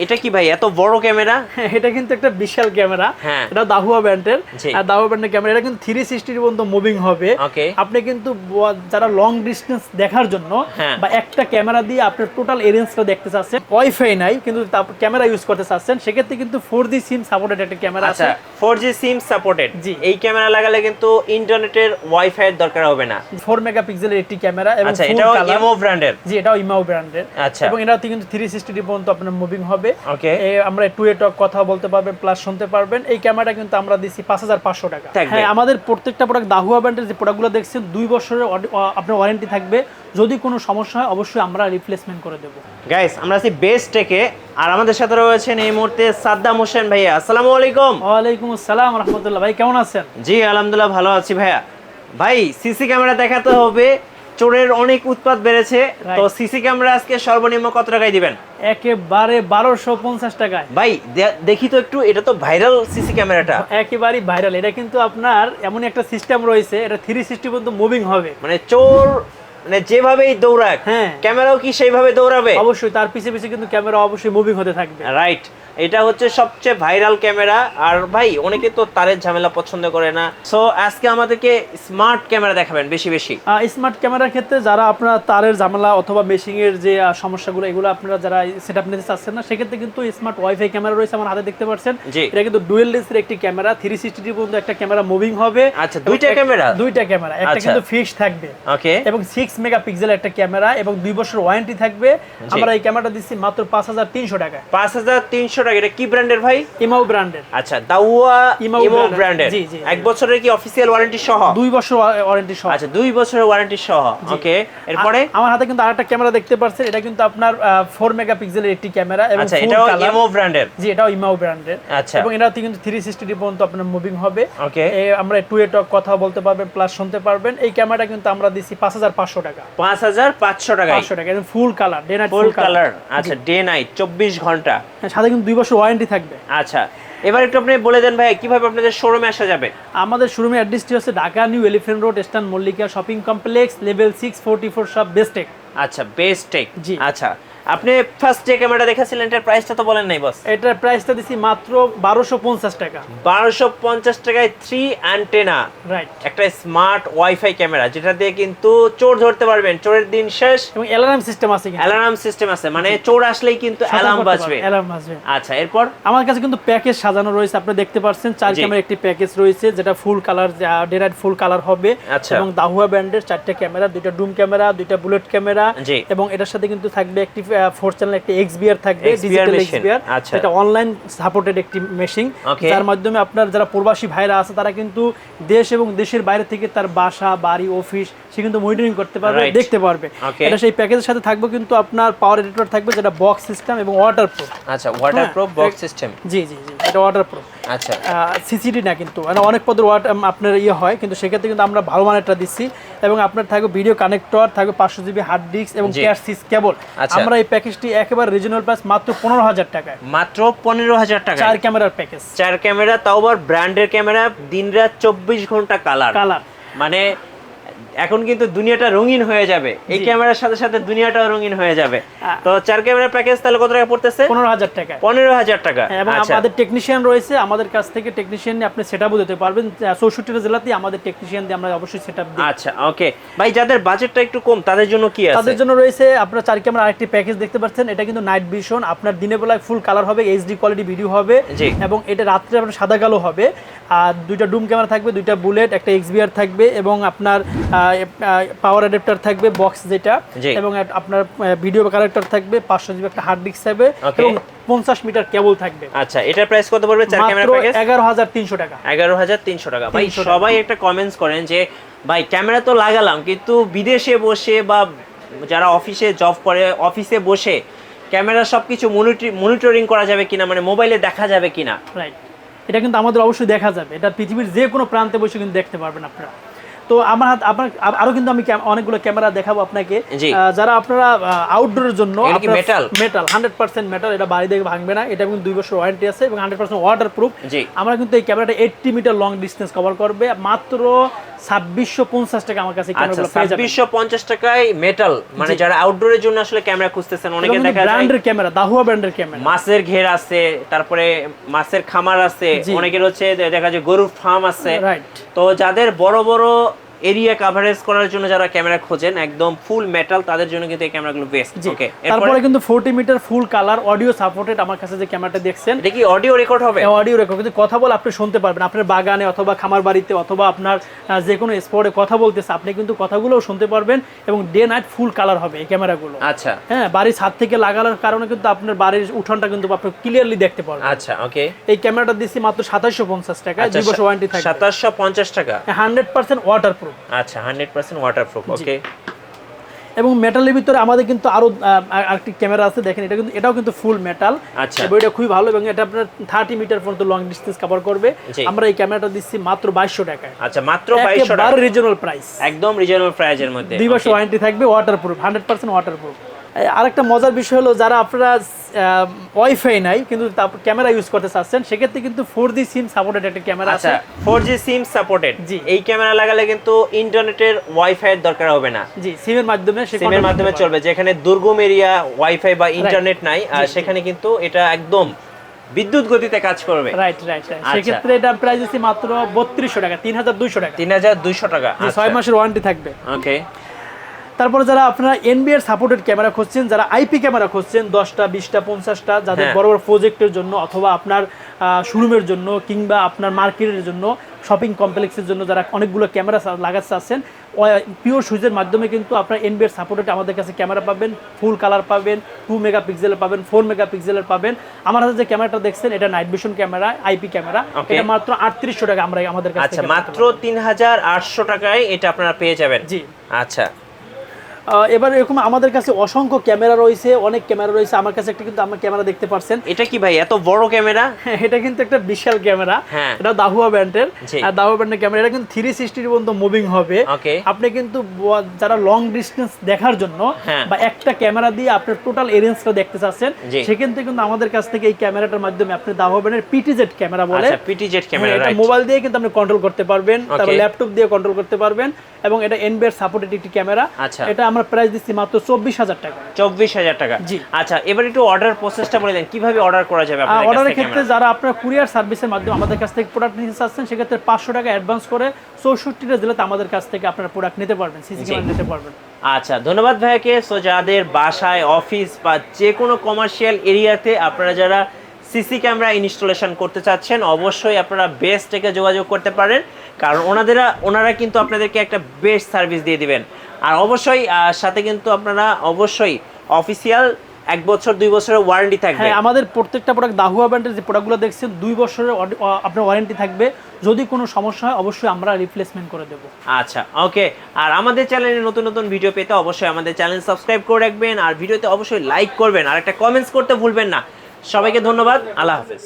এটা কি ভাই এত বড় ক্যামেরা? এটা কিন্তু একটা বিশাল ক্যামেরা। এটা দাহুয়া ব্র্যান্ডের, আর দাহুয়া ব্র্যান্ডের ক্যামেরা। এটা কিন্তু 360 পর্যন্ত মুভিং হবে। আপনি কিন্তু যারা লং ডিসটেন্স দেখার জন্য বা একটা ক্যামেরা দিয়ে আপনি টোটাল এরিয়াটা দেখতে চাচ্ছেন, ওয়াইফাই নাই কিন্তু ক্যামেরা ইউজ করতে চাচ্ছেন, সেক্ষেত্রে কিন্তু 4G সিম সাপোর্টেড একটা ক্যামেরা আছে। 4G SIM supported. এই ক্যামেরা লাগালে কিন্তু ইন্টারনেটের ওয়াইফাই এর দরকার হবে না। 4 মেগাপিক্সেলের একটি ক্যামেরা এবং এটাও ইমো ব্র্যান্ডের। জি, এটাও ইমো ব্র্যান্ডের। এবং এটাতে কিন্তু 360 পর্যন্ত আপনার মুভিং হবে। আমরা 2 টক কথা বলতে পারবেন, প্লাস শুনতে পারবেন। এই ক্যামেরাটা কিন্তু আমরা দিছি 5500 টাকা। হ্যাঁ, আমাদের প্রত্যেকটা প্রোডাক্ট দাহুয়া ব্র্যান্ডের যে প্রোডাক্টগুলো দেখছেন 2 বছরের আপনার ওয়ারেন্টি থাকবে। যদি কোনো সমস্যা হয় অবশ্যই আমরা রিপ্লেসমেন্ট করে দেব। গাইস, আমরা আছি বেস্ট টেকে, আর আমাদের সাথে রয়েছেন এই মুহূর্তে সাদ্দাম হোসেন ভাইয়া। আসসালামু আলাইকুম। ওয়ালাইকুম আসসালাম রাহমাতুল্লাহ। ভাই কেমন আছেন? জি আলহামদুলিল্লাহ ভালো আছি ভাইয়া। ভাই সিসি ক্যামেরা দেখাতে হবে, চোরের অনেক উৎপাত বেড়েছে, তো সিসি ক্যামেরা আজকে সর্বনিম্ন কত টাকায় দিবেন? একেবারে 1250 টাকায়। ভাই দেখি তো একটু, এটা তো ভাইরাল সিসি ক্যামেরাটা। একেবারে ভাইরাল। এটা কিন্তু আপনার এমন একটা সিস্টেম রয়েছে, এটা 360 পর্যন্ত মুভিং হবে। মানে চোর মানে যেভাবেই দৌড়াক, ক্যামেরাও কি সেইভাবে দৌড়াবে? অবশ্যই, তার পিছে পিছে কিন্তু ক্যামেরা অবশ্যই মুভিং হতে থাকবে। রাইট, এটা হচ্ছে সবচেয়ে ভাইরাল ক্যামেরা। আর ভাই অনেকে তো তারের ঝামেলা পছন্দ করে না, সো আজকে আমাদেরকে স্মার্ট ক্যামেরা দেখাবেন বেশি বেশি। স্মার্ট ক্যামেরার ক্ষেত্রে যারা আপনারা তারের ঝামেলা অথবা মেশিং এর যে সমস্যাগুলো, এগুলো আপনারা যারা সেটআপ নিতে চাচ্ছেন না, সেক্ষেত্রে কিন্তু স্মার্ট ওয়াইফাই ক্যামেরা রয়েছে আমার হাতে, দেখতে পাচ্ছেন। এটা কিন্তু ডুয়াল লেন্সের একটি ক্যামেরা, 360 পর্যন্ত একটা ক্যামেরা মুভিং হবে। আচ্ছা, দুইটা ক্যামেরা? দুইটা ক্যামেরা, একটা কিন্তু ফিক্সড থাকবে। ওকে। এবং 6 মেগাপিক্সেল একটা ক্যামেরা এবং 2 বছর ওয়ারেন্টি থাকবে। আমরা এই ক্যামেরাটা দিচ্ছি মাত্র 5300 টাকায়। 5300 টাকা। এটা কি ব্র্যান্ডের ভাই? ইমো ব্র্যান্ডের। আচ্ছা, দাহুয়া ইমো ব্র্যান্ডের। 1 বছরের কি অফিশিয়াল ওয়ারেন্টি সহ? 2 বছর ওয়ারেন্টি সহ। আচ্ছা, 2 বছরের ওয়ারেন্টি সহ। ওকে, এরপরে আমার হাতে কিন্তু আরেকটা ক্যামেরা দেখতে পাচ্ছেন। এটা কিন্তু আপনার 4 মেগাপিক্সেলের একটি ক্যামেরা এবং আচ্ছা, এটাও ইমো ব্র্যান্ডের। জি, এটাও ইমো ব্র্যান্ডের। আচ্ছা, এবং এটাতে কিন্তু 360 পর্যন্ত আপনার মুভিং হবে। ওকে, আমরা 2 টক কথা বলতে পারবেন, প্লাস শুনতে পারবেন। এই ক্যামেরাটা কিন্তু আমরা দিছি 5500 টাকা। 5500 টাকা। 500 টাকা একদম full colour, day night full colour. আচ্ছা, ডে নাইট 24 ঘন্টা। সাথে কিন্তু 2 বছর ওয়ারেন্টি থাকবে। আচ্ছা, এবার একটু আপনি বলে দেন ভাই কিভাবে আপনাদের শোরুমে আসা যাবে? আমাদের শোরুমের অ্যাড্রেসটি হচ্ছে Dhaka new elephant road, eastern Mallika shopping complex, level 644 shop best tech. আচ্ছা, বেস্ট টেক। জি। আচ্ছা, আপনি ফার্স্ট যে ক্যামেরাটা দেখাছিলেন এটার প্রাইসটা তো বলেন নাই বস। এটার প্রাইসটা দিছি মাত্র 1250 টাকা। 1250 টাকায় 3 অ্যান্টেনা, রাইট, একটা স্মার্ট ওয়াইফাই ক্যামেরা, যেটা দিয়ে কিন্তু চোর ধরতে পারবেন, চোরের দিন শেষ। এবং অ্যালার্ম সিস্টেম আছে। অ্যালার্ম সিস্টেম আছে, মানে চোর আসলেই কিন্তু অ্যালার্ম বাজবে। আচ্ছা, এরপর আমার কাছে কিন্তু প্যাকেজ সাজানো রয়েছে, আপনি দেখতে পাচ্ছেন 4 ক্যামেরা একটি প্যাকেজ রয়েছে, যেটা full colour, day night full colour হবে। এবং দাহুয়া ব্র্যান্ডের 4টা ক্যামেরা, 2টা ডুম ক্যামেরা, 2টা বুলেট ক্যামেরা, এবং এটার সাথে কিন্তু থাকবে একটি 4 চ্যানেল একটি XBR থাকবে, ডিজিটাল XBR। এটা অনলাইন সাপোর্টেড একটি মেশিন, যার মাধ্যমে আপনার যারা প্রবাসী ভাইরা আছে তারা কিন্তু দেশ এবং দেশের বাইরে থেকে তার বাসা, বাড়ি, অফিস সে কিন্তু মনিটরিং করতে পারবে, দেখতে পারবে। এটা সেই প্যাকেজের সাথে থাকবে কিন্তু আপনার পাওয়ার এডিটর থাকবে, যেটা বক্স সিস্টেম এবং ওয়াটারপ্রুফ। আচ্ছা, ওয়াটারপ্রুফ বক্স সিস্টেম। জি জি জি, এটা ওয়াটারপ্রুফ। আচ্ছা, সিসিডি না কিন্তু, মানে অনেক পদের আপনার হয়, কিন্তু সেক্ষেত্রে কিন্তু আমরা ভালো মানেরটা দিচ্ছি। এবং আপনার থাকবে ভিডিও কানেক্টর, থাকবে 500 জিবি হার্ড ডিস্ক এবং ক্যাশ কেবল। আমরা এই প্যাকেজটি একেবারে রিজনেবল প্রাইস মাত্র 15000 টাকায়। মাত্র 15000 টাকা। 4 ক্যামেরার প্যাকেজ। 4 ক্যামেরা, তাও আবার ব্র্যান্ডের ক্যামেরা, দিনরাত 24 ঘন্টা কালার। মানে এখন কিন্তু দুনিয়াটা রঙিন হয়ে যাবে, এই ক্যামেরার সাথে সাথে দুনিয়াটাও রঙিন হয়ে যাবে। তো 4 ক্যামেরার প্যাকেজ তাহলে কত টাকা পড়তেছে? 15000 টাকা। 15000 টাকা। এবং আমাদের টেকনিশিয়ান রয়েছে, আমাদের কাছ থেকে টেকনিশিয়ান নিয়ে আপনি সেটআপও দিতে পারবেন। 64টা জেলাতেই আমাদের টেকনিশিয়ান দিয়ে আমরা অবশ্যই সেটআপ দিই। আচ্ছা, ওকে ভাই, যাদের বাজেটটা একটু কম তাদের জন্য কি আছে? তাদের জন্য রয়েছে আপনার 4 ক্যামেরা আরেকটি প্যাকেজ দেখতে পাচ্ছেন। এটা কিন্তু নাইট ভিশন, আপনার দিনের বেলায় ফুল কালার হবে, HD কোয়ালিটি ভিডিও হবে, এবং এটা রাত্রে আপনার সাদা কালো হবে। আর 2টা ডুম ক্যামেরা থাকবে, 2টা বুলেট, একটা XBR থাকবে, এবং আপনার পাওয়ার অ্যাডাপ্টার থাকবে বক্স যেটা, এবং আপনার ভিডিও কানেক্টর থাকবে, 500 জিবি একটা হার্ড ডিস্ক থাকবে, এবং 50 মিটার কেবল থাকবে। আচ্ছা, এটার প্রাইস কত পড়বে 4 ক্যামেরা প্যাকেজ? 11300 টাকা। 11300 টাকা। ভাই সবাই একটা কমেন্টস করেন যে ভাই ক্যামেরা তো লাগালাম, কিন্তু বিদেশে বসে বা যারা অফিসে জব করে অফিসে বসে ক্যামেরা সবকিছু মনিটরিং করা যাবে কিনা, মানে মোবাইলে দেখা যাবে কিনা? রাইট, এটা কিন্তু আমাদের অবশ্যই দেখা যাবে। এটা পৃথিবীর যে কোনো প্রান্তে বসে কিন্তু দেখতে পারবেন আপনারা। তো আমার আপনার আরো কিন্তু আমি অনেকগুলো ক্যামেরা দেখাবো আপনাকে, জি। যারা আপনারা আউটডোরের জন্য মেটাল 100% মেটাল, এটা বাড়ি থেকে ভাঙবে না, এটা কিন্তু 2 বছর ওয়ারেন্টি আছে এবং 100% ওয়াটারপ্রুফ। জি। আমরা কিন্তু এই ক্যামেরাটা 80 মিটার লং ডিসটেন্স কভার করবে মাত্র 2650 টাকা আমার কাছে ক্যামেরাগুলো পেয়ে যাবেন। 2650 টাকায় মেটাল, মানে যারা আউটডোরের জন্য আসলে ক্যামেরা খুঁজতেছেন, অনেকে দেখা যায় ব্র্যান্ডের ক্যামেরা, দাহুয়া ব্র্যান্ডের ক্যামেরা, মাছের ঘের আছে, তারপরে মাছের খামার আছে, অনেকের হচ্ছে দেখা যায় গরুর ফার্ম আছে, রাইট। তো যাদের বড় বড় এরিয়া কভারেজ করার জন্য যারা ক্যামেরা খোঁজেন একদম ফুল মেটাল, তাদের জন্য কিন্তু এই ক্যামেরাগুলো বেস্ট। ওকে, তারপরে কিন্তু 40 meter full colour audio supported আমার কাছে যে ক্যামেরাটা দেখছেন, এটা কি অডিও রেকর্ড হবে? অডিও রেকর্ড, কিন্তু কথা বলে আপনি শুনতে পারবেন, আপনার বাগানে অথবা খামার বাড়িতে অথবা আপনার যে কোনো স্পটে কথা বলতেছে, আপনি কিন্তু কথাগুলোও শুনতে পারবেন এবং ডে নাইট ফুল কালার হবে এই ক্যামেরাগুলো। আচ্ছা, হ্যাঁ, বাড়ির ছাদ থেকে লাগানোর কারণে কিন্তু আপনার বাড়ির উঠানটা কিন্তু আপনি ক্লিয়ারলি দেখতে পারবেন। আচ্ছা, ওকে। এই ক্যামেরাটা দিচ্ছি মাত্র 2750 টাকা, 2 বছর ওয়ারেন্টি থাকে। 2750 টাকা, 100% ওয়াটারপ্রুফ। আচ্ছা, 100% ওয়াটারপ্রুফ। ওকে। এবং মেটালের ভিতরে আমাদের কিন্তু আরো আরেকটি ক্যামেরা আছে, দেখেন এটা কিন্তু, এটাও কিন্তু ফুল মেটাল। আচ্ছা, এটা খুবই ভালো এবং এটা আপনার 30 মিটার পর্যন্ত লং ডিসটেন্স কভার করবে। আমরা এই ক্যামেরাটা দিচ্ছি মাত্র 2200 টাকায়। আচ্ছা, মাত্র 2200 টাকা, রিজনাল প্রাইস, একদম রিজনাল প্রাইসের মধ্যে। 2 বছর ওয়ারেন্টি থাকবে, ওয়াটারপ্রুফ, 100% ওয়াটারপ্রুফ। আরেকটা মজার বিষয় হলো, যারা আপনারা ওয়াইফাই নাই কিন্তু ক্যামেরা ইউজ করতে চাচ্ছেন, সেক্ষেত্রে কিন্তু 4G সিম সাপোর্টেড একটা ক্যামেরা আছে। 4G সিম সাপোর্টেড, জি। এই ক্যামেরা লাগালে কিন্তু ইন্টারনেটের ওয়াইফাই এর দরকার হবে না। জি, সিমের মাধ্যমে চলবে, যেখানে দুর্গম এরিয়া ওয়াইফাই বা ইন্টারনেট নাই, সেখানে কিন্তু এটা একদম বিদ্যুৎ গতিতে কাজ করবে। রাইট। সেক্ষেত্রে এটা প্রাইস আছে মাত্র 3200 টাকা, 3200 টাকা, 3200 টাকা। 6 মাসের ওয়ারেন্টি থাকবে। ওকে। তারপরে যারা আপনারা এনবিআর সাপোর্টেড ক্যামেরা খুঁজছেন, যারা আইপি ক্যামেরা খুঁজছেন 10টা 20টা 50টা, যাদের বড় বড় প্রজেক্টের জন্য অথবা আপনার শোরুমের জন্য কিংবা আপনার মার্কেটের জন্য, শপিং কমপ্লেক্সের জন্য যারা অনেকগুলো ক্যামেরা লাগাতে চাচ্ছেন, পিওর সুইচের মাধ্যমে কিন্তু আপনার এনবিআর সাপোর্টেড আমাদের কাছে ক্যামেরা পাবেন, ফুল কালার পাবেন, 2 মেগাপিক্সেলের পাবেন, 4 মেগাপিক্সেলের পাবেন। আমার হাতে যে ক্যামেরাটা দেখছেন এটা night vision camera, IP camera, এটা মাত্র 3800 টাকা আমরা আমাদের কাছে। আচ্ছা, মাত্র 3800 টাকায় এটা আপনারা পেয়ে যাবেন। জি। আচ্ছা, এবার এরকম আমাদের কাছে অসংখ্য ক্যামেরা রয়েছে, অনেক ক্যামেরা রয়েছে। আমার কাছে একটা কিন্তু আমার ক্যামেরা দেখতে পাচ্ছেন, এটা কি ভাই এত বড় ক্যামেরা? এটা কিন্তু একটা বিশাল ক্যামেরা, এটা দাহুয়া ব্র্যান্ডের। আর দাহুয়া ব্র্যান্ডের ক্যামেরা, এটা কিন্তু 360 পর্যন্ত মুভিং হবে। আপনি কিন্তু যারা লং ডিসটেন্স দেখার জন্য বা একটা ক্যামেরা দিয়ে আপনার টোটাল এরিয়াটা দেখতে চাচ্ছেন, সেক্ষেত্রে কিন্তু আমাদের কাছ থেকে এই ক্যামেরাটার মাধ্যমে আপনি দাহুয়া ব্র্যান্ডের পিটিজেড ক্যামেরা বলে, আচ্ছা, পিটিজেড ক্যামেরা, এটা মোবাইল দিয়ে কিন্তু আপনি কন্ট্রোল করতে পারবেন, তারপর ল্যাপটপ দিয়ে কন্ট্রোল করতে পারবেন এবং এটা এনবিআর সাপোর্টেড একটি ক্যামেরা। এটা আমরা প্রাইস দিচ্ছি মাত্র 24000 টাকা। 24000 টাকা। জি। আচ্ছা, এবার একটু অর্ডার প্রসেসটা বলে দেন, কিভাবে অর্ডার করা যাবে আপনাদের কাছ থেকে? অর্ডারের ক্ষেত্রে যারা আপনারা কুরিয়ার সার্ভিসের মাধ্যমে আমাদের কাছ থেকে প্রোডাক্ট নিতে চাচ্ছেন, সেক্ষেত্রে 500 টাকা অ্যাডভান্স করে 64টা জেলাতে আমাদের কাছ থেকে আপনারা প্রোডাক্ট নিতে পারবেন, সিসি ক্যামেরা নিতে পারবেন। আচ্ছা, ধন্যবাদ ভাইয়াকে। সো যাদের বাসায়, অফিস বা যে কোনো কমার্শিয়াল এরিয়াতে আপনারা যারা সিসি ক্যামেরা ইনস্টলেশন করতে চাচ্ছেন, অবশ্যই আপনারা বেস্ট থেকে যোগাযোগ করতে পারেন, কারণ ওনারা কিন্তু আপনাদেরকে একটা বেস্ট সার্ভিস দিয়ে দিবেন। আর অবশ্যই সাথে কিন্তু আপনারা অবশ্যই অফিসিয়াল 1 বছর 2 বছরের ওয়ারেন্টি থাকবে। হ্যাঁ, আমাদের প্রত্যেকটা প্রোডাক্ট দাহুয়া ব্র্যান্ডের যে প্রোডাক্টগুলো দেখছেন 2 বছরের আপনার ওয়ারেন্টি থাকবে। যদি কোনো সমস্যা হয় অবশ্যই আমরা রিপ্লেসমেন্ট করে দেব। আচ্ছা, ওকে। আর আমাদের চ্যানেলে নতুন নতুন ভিডিও পেতে অবশ্যই আমাদের চ্যানেল সাবস্ক্রাইব করে রাখবেন, আর ভিডিওতে অবশ্যই লাইক করবেন, আর একটা কমেন্টস করতে ভুলবেন না। সবাইকে ধন্যবাদ, আল্লাহ হাফেজ।